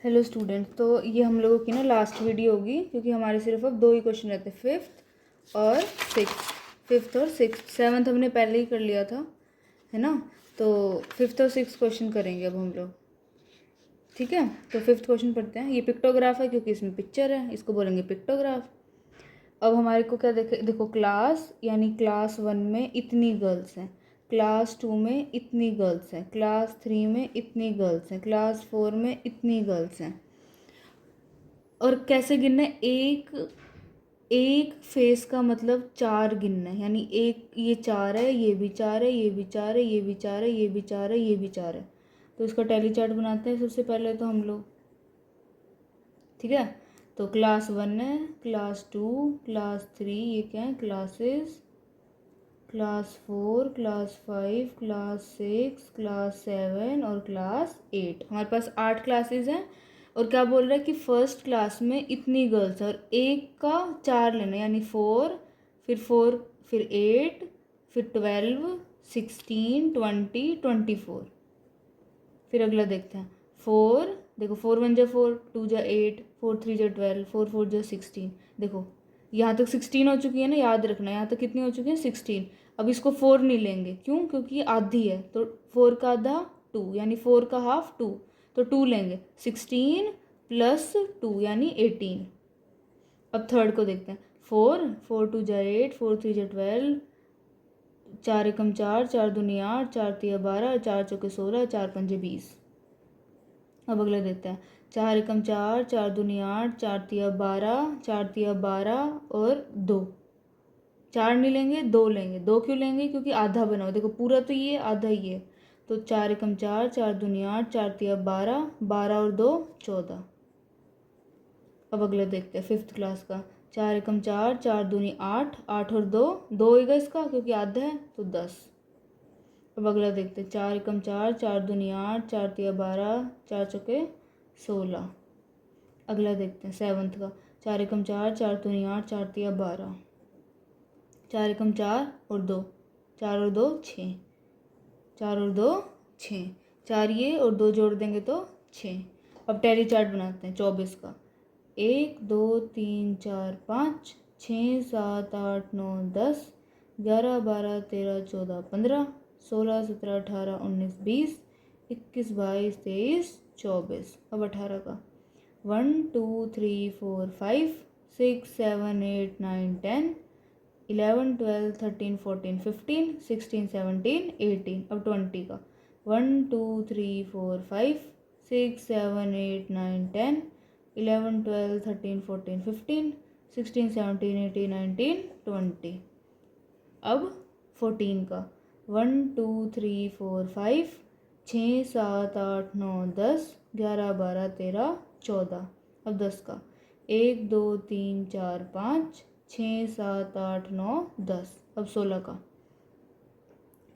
Hello student, तो ये हम लोगों की ना लास्ट वीडियो होगी क्योंकि हमारे सिर्फ अब 2 ही क्वेश्चन रहते हैं, फिफ्थ और सिक्स। फिफ्थ और सिक्स, सेवन्थ हमने पहले ही कर लिया था, है ना। तो फिफ्थ और सिक्स क्वेश्चन करेंगे अब हम लोग, ठीक है। तो फिफ्थ क्वेश्चन पढ़ते हैं। ये पिक्टोग्राफ है क्योंकि इसमें पिक्चर है, इसको बोलेंगे पिक्टोग्राफ। अब हमारे को क्या देखो, क्लास यानी क्लास 1 में इतनी गर्ल्स हैं, क्लास 2 में इतनी गर्ल्स हैं, क्लास 3 में इतनी गर्ल्स हैं, क्लास 4 में इतनी गर्ल्स हैं। और कैसे गिनना है? एक एक फेस का मतलब 4 गिनना है, यानी एक ये 4 है, ये भी 4 है, ये भी 4 है, ये भी 4 है, ये भी 4 है, ये भी 4 है। तो इसका टैली चार्ट बनाते हैं सबसे पहले तो हम लोग, ठीक है। तो क्लास 1 है, क्लास 2, क्लास 3, ये क्या है classes, class 4, class 5, class 6, class 7 और क्लास 8। हमारे पास 8 क्लासेस हैं। और क्या बोल रहा है कि फर्स्ट क्लास में इतनी गर्ल्स है और एक का 4 लेना, यानी 4, फिर 8, फिर 12, 16, 20, 24। फिर अगला देखते हैं। 4, देखो 4 1 जा 4, 2 जा 8, 4 3 जा 12, 4 4 जा 16। देखो यहाँ तक 16 हो चुकी है ना, याद रखना यहाँ तक कितनी हो चुकी है 16। अब इसको 4 नहीं लेंगे, क्यों? क्योंकि ये आधी है, तो 4 का आधा 2, यानी 4 का हाफ 2, तो 2 लेंगे। 16 प्लस 2 यानी 18। अब थर्ड को देखते हैं। 4 4 2 जा 8, 4 3 जा 12, 4 एकम 4, 4 दूनी 8, 4 तिया 12, 4 चौके 16, 4 पंजे 20। अब अगला देखते हैं। 4 एकम 4, 4 दूनी 8, 4 तिया 12, 4 तिया 12 और 2। 4 नहीं लेंगे, 2 लेंगे। 2 क्यों लेंगे? क्योंकि आधा बना हुआ, देखो पूरा तो ये आधा ही है। तो 4 एकम 4, 4 दूनी 8, 4 तिया 12, 12 और 2 14। अब अगला देखते हैं फिफ्थ क्लास का। 4 एकम 4, 4 दूनी 8, 8 और 2, 2 होगा इसका क्योंकि आधा है, तो 10। अब अगला देखते हैं। 4 एकम 4, 4 दूनी 8, 4 तिया 12, 4 चौके 16। अगला देखते हैं सेवन्थ का। 4 एकम 4, 4 दूनी 8, 4 तिया 12, 4 एकम 4 और 2, 4 और 2 6, 4 और 2 6, 4 ये और 2 जोड़ देंगे तो 6। अब टैली चार्ट बनाते हैं 24 का। 1 2 3 4 5 6 7 8 9 10 11 12 13 14 15 16 17 18 19 20 21 22 23 24। अब 18 का। 1 2 3 4 5 6 7 8 9 10 11 12 13 14 15 16 17 18। अब 20 का। 1 2 3 4 5 6 7 8 9 10 11 12 13 14 15 16 17 18 19 20। अब 14 का। 1 2 3 4 5 6 7 8 9 10 11 12 13 14। अब 10 का। 1 2 3 4 5 6 7 8 9 10। अब 16 का।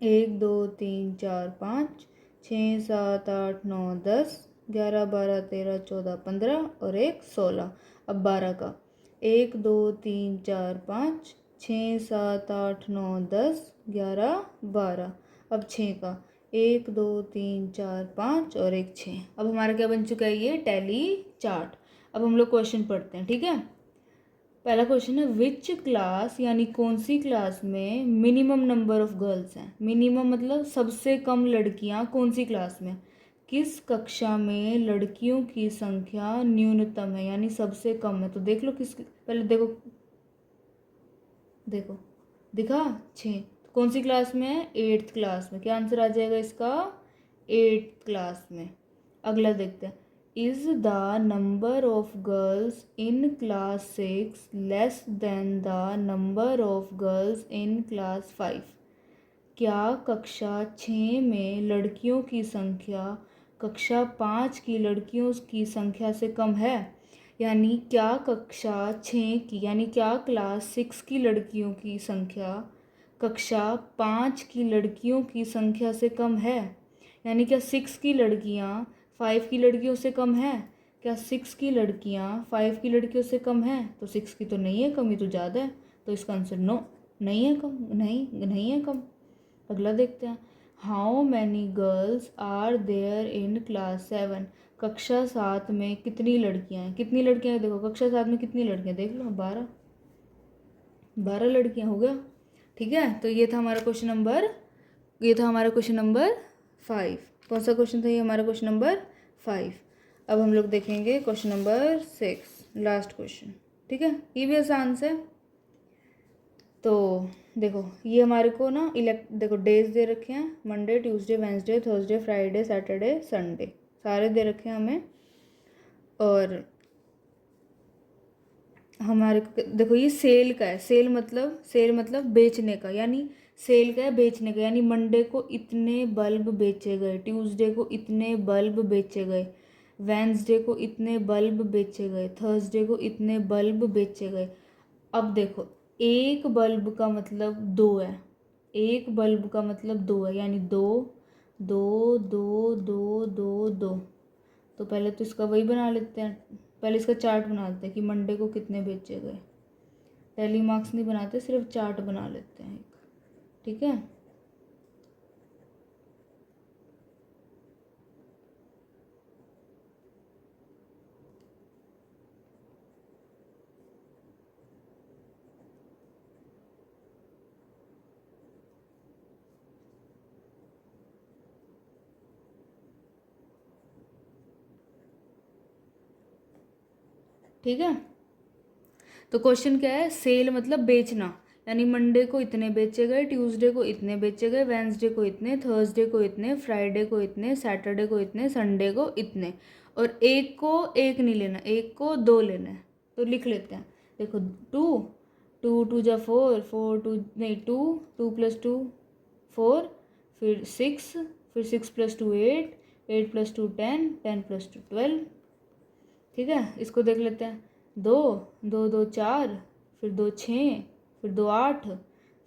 1 2 3 4 5 6 7 8 9 10 11 12 13 14 15 और एक 16। अब 12 का। 1 2 3 4 5 6 7 8 9 10 11 12। अब 6 का। 1 2 3 4 5 और एक 6। अब हमारा क्या बन चुका है? ये टैली चार्ट। अब हम लोग क्वेश्चन पढ़ते हैं, ठीक है। पहला क्वेश्चन है, विच क्लास यानी कौन सी क्लास में मिनिमम नंबर ऑफ गर्ल्स हैं। मिनिमम मतलब सबसे कम लड़कियां कौन सी क्लास में। किस कक्षा में लड़कियों की संख्या न्यूनतम है, यानी सबसे कम है। तो देख लो किस, पहले देखो देखो दिखा 6, तो कौन सी क्लास में है? 8th क्लास में। क्या आंसर आ जाएगा इसका? 8th क्लास में। अगला देखते हैं। Is the number of girls in class 6 less than the number of girls in class 5। क्या कक्षा 6 में लड़कियों की संख्या कक्षा 5 की लड़कियों की संख्या से कम है। यानी क्या कक्षा 6 की, यानी क्या क्लास 6 की लड़कियों की संख्या कक्षा 5 की लड़कियों की संख्या से कम है। यानी क्या 6 की लड़कियां 5 की लड़कियों से कम है? क्या 6 की लड़कियां 5 की लड़कियों से कम है? तो 6 की तो नहीं है कम, ये तो ज़्यादा है। तो इसका आंसर नो, नहीं है कम, नहीं नहीं है कम। अगला देखते हैं। How many girls are there in class 7। कक्षा 7 में कितनी लड़कियां हैं? कितनी लड़कियां हैं? देखो कक्षा 7 में कितनी लड़कियां, देख लो 12, 12 लड़कियां, हो गया। ठीक है, तो ये था हमारा क्वेश्चन नंबर 5। कौन सा क्वेश्चन था ये? हमारा क्वेश्चन नंबर 5। अब हम लोग देखेंगे क्वेश्चन नंबर 6, लास्ट क्वेश्चन। ठीक है, ये भी आसान से। तो देखो ये हमारे को ना देखो डेज दे रखे हैं, Monday, Tuesday, Wednesday, Thursday, Friday, Saturday, Sunday, सारे दे रखे हैं हमें। और हमारे को देखो ये सेल का है, सेल मतलब बेचने का, यानी सेल का है बेचने का, यानी मंडे को इतने बल्ब बेचे गए, ट्यूसडे को इतने बल्ब बेचे गए, वेंसडे को इतने बल्ब बेचे गए, थर्सडे को इतने बल्ब बेचे गए। अब देखो एक बल्ब का मतलब 2 है, एक बल्ब का मतलब 2 है, यानी 2 2 2 2 2 2। तो पहले तो इसका वही बना लेते हैं, पहले इसका चार्ट बना लेते हैं कि मंडे को कितने बेचे गए। टैली मार्क्स नहीं बनाते, सिर्फ चार्ट बना लेते हैं एक। ठीक है, ठीक है। तो क्वेश्चन क्या है? सेल मतलब बेचना, यानी मंडे को इतने बेचे गए, ट्यूसडे को इतने बेचे गए, वेंसडे को इतने, थर्सडे को इतने, फ्राइडे को इतने, सैटरडे को इतने, संडे को इतने। और एक को एक नहीं लेना, एक को 2 लेना है। तो लिख लेते हैं, देखो 2 2 2 जा 4 4 2 नहीं 2 2 + 2 4, फिर 6, फिर 6 + 2 8, 8 + 2 10, 10 + 2 12। ठीक है, इसको देख लेते हैं। 2 2 2 4, फिर 2 6, फिर 2 8,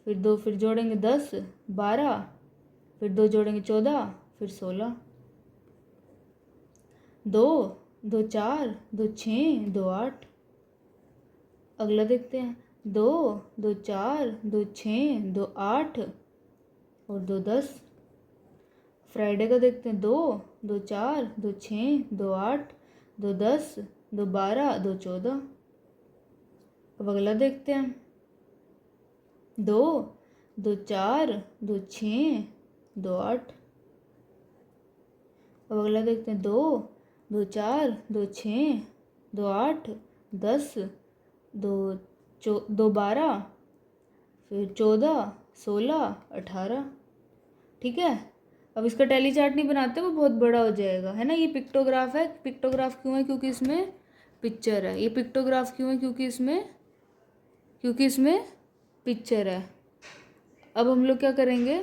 फिर 2 फिर जोड़ेंगे 10 12, फिर 2 जोड़ेंगे 14, फिर 16। 2 2 4 2 6 2 8। अगला देखते हैं, 2 2 4 2 6 2 8 और 2 10। फ्राइडे का देखते हैं, 2 2 4 2 6 2 8 2 10 2 12 2 14। अब अगला देखते हैं, 2 2 4 2 6 2 8। अब अगला देखते हैं, 2 2 4 2 6 2 8 10 2 2 12, फिर 14 16 18। ठीक है, अब इसका टैली चार्ट नहीं बनाते, वो बहुत बड़ा हो जाएगा, है ना। ये पिक्टोग्राफ है। पिक्टोग्राफ क्यों है? क्योंकि इसमें पिक्चर है। ये पिक्टोग्राफ क्यों है? क्योंकि इसमें पिक्चर है। अब हम लोग क्या करेंगे,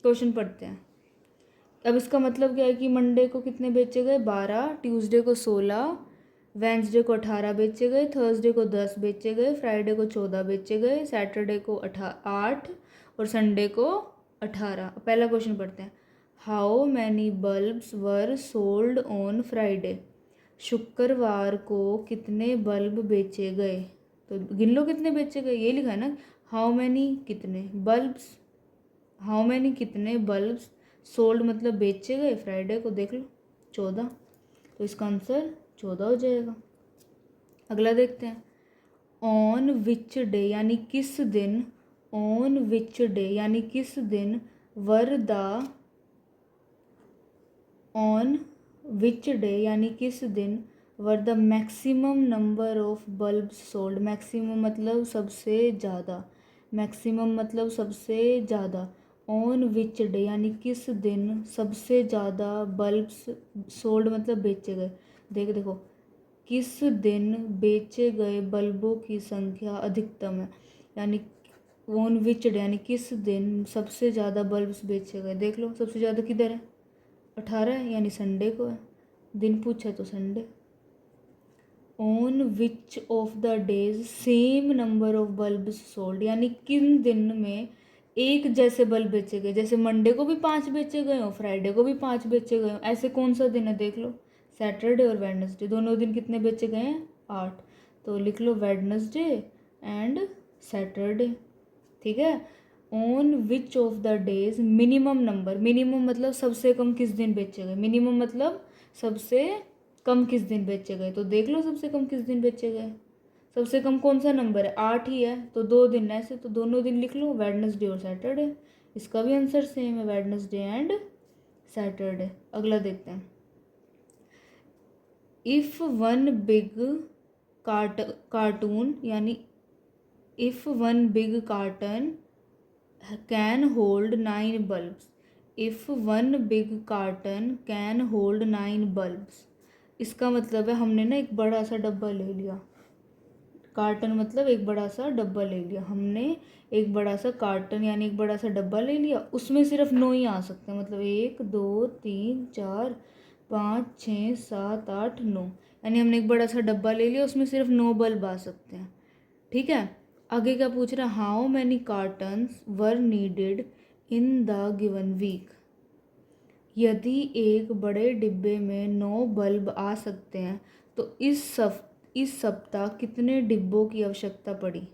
क्वेश्चन पढ़ते हैं। अब इसका मतलब क्या है कि मंडे को कितने बेचे गए? 12, ट्यूसडे को 16, वेंसडे को 18 बेचे गए, थर्सडे को 10 बेचे गए, फ्राइडे को 14 बेचे गए, सैटरडे को 8 और संडे को 18। पहला क्वेश्चन पढ़ते हैं। How many bulbs were sold on Friday. शुक्रवार को कितने बल्ब बेचे गए? तो गिन लो कितने बेचे गए, ये लिखा है ना। हाउ मैनी कितने, बल्ब्स, हाउ मैनी कितने बल्ब्स, सोल्ड मतलब बेचे गए, फ्राइडे को देख लो 14, तो इसका आंसर 14 हो जाएगा। अगला देखते हैं, ऑन विच डे यानी किस दिन, ऑन विच डे यानी किस दिन, were the, on which day यानी किस दिन, were the maximum number of bulbs sold. Maximum मतलब सबसे ज़्यादा, मैक्सिमम मतलब सबसे ज़्यादा। ऑन विच डे यानी किस दिन सबसे ज़्यादा बल्ब्स सोल्ड मतलब बेचे गए। देखो किस दिन बेचे गए बल्बों की संख्या अधिकतम है, यानी ऑन विच डे यानी किस दिन सबसे ज़्यादा बल्ब्स बेचे गए। देख लो सबसे ज़्यादा किधर है? 18 है, यानी संडे को है। दिन पूछा तो Sunday. On which of the days same number of bulb sold, यानी किन दिन में एक जैसे बल्ब बेचे गए। जैसे मंडे को भी 5 बेचे गए हो, फ्राइडे को भी 5 बेचे गए हो, ऐसे कौन सा दिन है? देख लो, सैटरडे और वेडनेसडे, दोनों दिन कितने बेचे गए हैं? 8। तो लिख लो वेडनेसडे एंड सैटरडे। ठीक है, on which of the days minimum number, minimum मतलब सबसे कम किस दिन बेचे गए, मिनिमम मतलब सबसे कम किस दिन बेचे गए। तो देख लो सबसे कम किस दिन बेचे गए। सबसे कम कौन सा नंबर है, 8 ही है, तो 2 दिन ऐसे, तो दोनों दिन लिख लो, वेडनेसडे और सैटरडे। इसका भी आंसर सेम है, वेडनेसडे एंड सैटरडे। अगला देखते हैं। इफ़ वन बिग कार्टून यानी if one big carton can hold 9 bulbs, if one big carton can hold 9 bulbs, इसका मतलब है हमने ना एक बड़ा सा डब्बा ले लिया। कार्टन मतलब एक बड़ा सा डब्बा ले लिया हमने, एक बड़ा सा कार्टन यानी एक बड़ा सा डब्बा ले लिया, उसमें सिर्फ 9 ही आ सकते हैं, मतलब 1 2 3 4 5 6 7 8 9, यानी हमने एक बड़ा सा डब्बा ले लिया, उसमें सिर्फ 9 बल्ब आ सकते हैं। ठीक है, आगे क्या पूछ रहा है, how many cartons were needed in the given week. यदि एक बड़े डिब्बे में 9 बल्ब आ सकते हैं तो इस सप्ताह कितने डिब्बों की आवश्यकता पड़ी।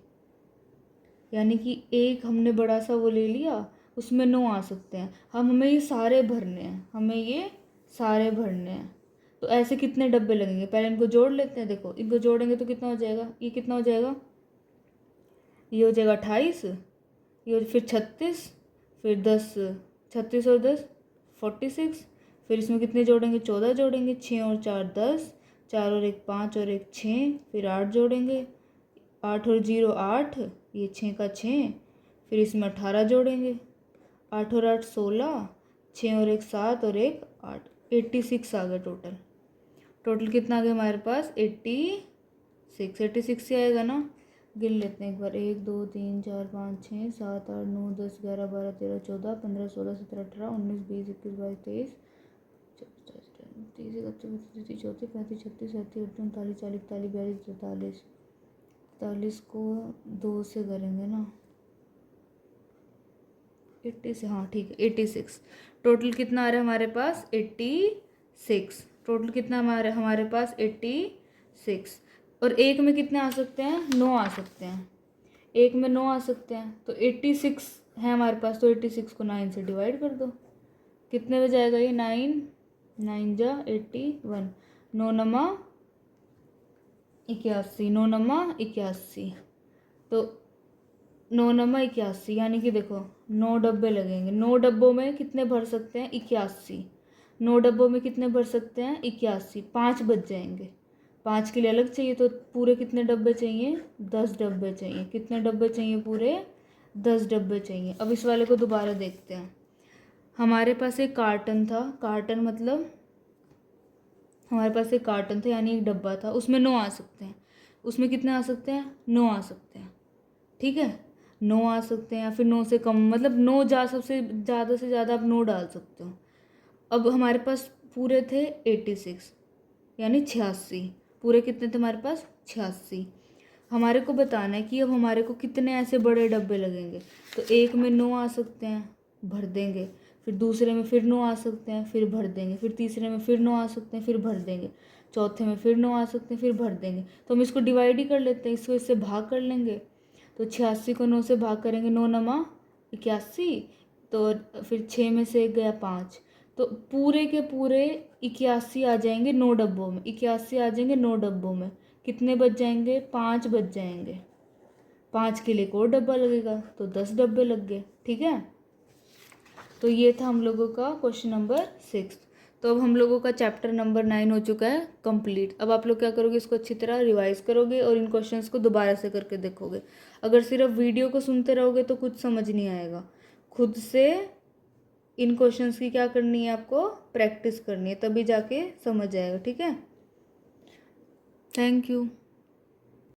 यानी कि एक हमने बड़ा सा वो ले लिया, उसमें 9 आ सकते हैं, हमें ये सारे भरने हैं, हमें ये सारे भरने हैं। तो ऐसे कितने डब्बे लगेंगे, पहले इनको जोड़ लेते हैं। देखो इनको जोड़ेंगे तो कितना हो जाएगा, ये कितना हो जाएगा, ये हो जाएगा 28, ये फिर 36, फिर 10, 36 और 10 46, फिर इसमें कितने जोड़ेंगे, 14 जोड़ेंगे, 6 और 4 10, 4 और 1 5 और 1 6, फिर 8 जोड़ेंगे, 8 और 0 8, ये 6 का 6, फिर इसमें 18 जोड़ेंगे, 8 और 8 16, 6 और 1 7 और 1 8, 86 आ गया टोटल। टोटल कितना आ गया हमारे पास, 86 से आएगा ना। गिन लेते हैं एक बार, 1 2 3 4 5 6 7 8 9 10 11 12 13 14 15 16 17 18 19 20 21 22 23 30 31 32 34 35 36 37 38 39 40 41 42 43 को 2 से करेंगे ना, 80 से, हाँ ठीक है 86। टोटल कितना आ रहा है हमारे पास, 86। टोटल कितना हमारे पास 86। और एक में कितने आ सकते हैं, 9 आ सकते हैं, एक में 9 आ सकते हैं, तो 86 है हमारे पास, तो 86 को 9 से डिवाइड कर दो। कितने में जाएगा ये, 9 9 जा 81, 9 नमा 81, 9 नमा 81, तो 9 नमा 81, यानी कि देखो 9 डब्बे लगेंगे, 9 डब्बों में कितने भर सकते हैं, 81, 9 डब्बों में कितने भर सकते हैं, 81, 5 बच जाएंगे, 5 के लिए अलग चाहिए, तो पूरे कितने डब्बे चाहिए, 10 डब्बे चाहिए। कितने डब्बे चाहिए, पूरे 10 डब्बे चाहिए। अब इस वाले को दोबारा देखते हैं। हमारे पास एक कार्टन था, कार्टन मतलब हमारे पास एक कार्टन था यानी एक डब्बा था, उसमें 9 आ सकते हैं, उसमें कितने आ सकते हैं, 9 आ सकते हैं। ठीक है, 9 आ सकते हैं, या फिर 9 से कम, मतलब 9 सबसे ज़्यादा से ज़्यादा आप 9 डाल सकते हो। अब हमारे पास पूरे थे 86 यानी 86, पूरे कितने थे हमारे पास, 86। हमारे को बताना है कि अब हमारे को कितने ऐसे बड़े डब्बे लगेंगे। तो एक में 9 आ सकते हैं, भर देंगे, फिर दूसरे में फिर 9 आ सकते हैं, फिर भर देंगे, फिर तीसरे में फिर 9 आ सकते हैं, फिर भर देंगे, चौथे में फिर 9 आ सकते हैं, फिर भर देंगे। तो हम इसको डिवाइड ही कर लेते हैं, इसको इससे भाग कर लेंगे। तो 86 को 9 से भाग करेंगे, 9 नमा 81, तो फिर 6 में से 1 गया 5, तो पूरे के पूरे 81 आ जाएंगे 9 डब्बों में, 81 आ जाएंगे 9 डब्बों में। कितने बच जाएंगे, 5 बच जाएंगे, 5 के लिए एक और डब्बा लगेगा, तो 10 डब्बे लग गए। ठीक है, तो ये था हम लोगों का क्वेश्चन नंबर 6। तो अब हम लोगों का चैप्टर नंबर 9 हो चुका है कंप्लीट। अब आप लोग क्या करोगे, इसको अच्छी तरह रिवाइज करोगे और इन क्वेश्चंस को दोबारा से करके देखोगे। अगर सिर्फ वीडियो को सुनते रहोगे तो कुछ समझ नहीं आएगा, खुद से इन क्वेश्चंस की क्या करनी है, आपको प्रैक्टिस करनी है, तभी जाके समझ आएगा। ठीक है, थैंक यू।